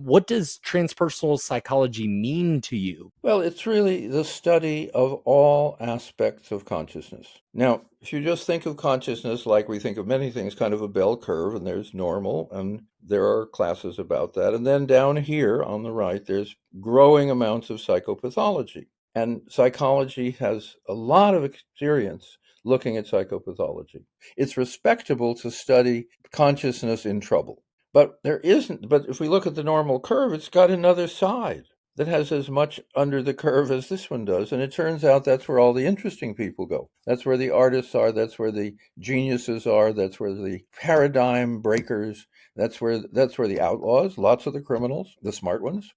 What does transpersonal psychology mean to you? Well, it's really the study of all aspects of consciousness. Now, if you just think of consciousness like we think of many things, kind of a bell curve, and there's normal, and there are classes about that. And then down here on the right, there's growing amounts of psychopathology. And psychology has a lot of experience looking at psychopathology. It's respectable to study consciousness in trouble. But there isn't, but if we look at the normal curve, it's got another side that has as much under the curve as this one does. And it turns out that's where all the interesting people go. That's where the artists are. That's where the geniuses are. That's where the paradigm breakers. That's where the outlaws, lots of the criminals, the smart ones.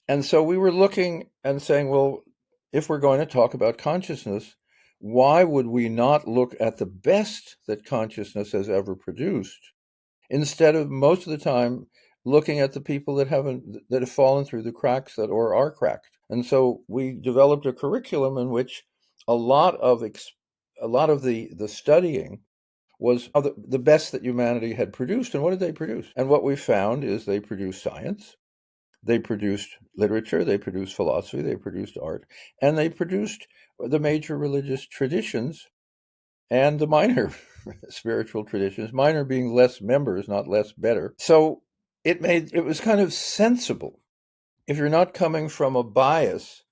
And so we were looking and saying, well, if we're going to talk about consciousness, why would we not look at the best that consciousness has ever produced instead of most of the time looking at the people that have fallen through the cracks that or are cracked. And so we developed a curriculum in which a lot of the studying was of the best that humanity had produced. And what did they produce? And what we found is they produced science, they produced literature, they produced philosophy, they produced art, and they produced the major religious traditions and the minor spiritual traditions, minor being less members, not less better. So it was kind of sensible. If you're not coming from a bias,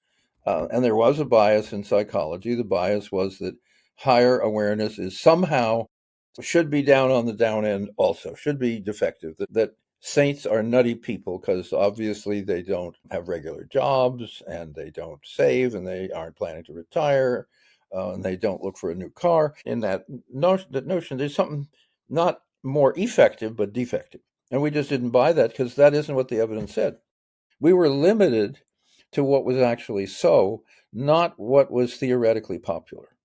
and there was a bias in psychology, the bias was that higher awareness is somehow should be down on the down end also, should be defective, that saints are nutty people because obviously they don't have regular jobs and they don't save and they aren't planning to retire and they don't look for a new car. In that notion, there's something not more effective but defective. And we just didn't buy that because that isn't what the evidence said. We were limited to what was actually so, not what was theoretically popular.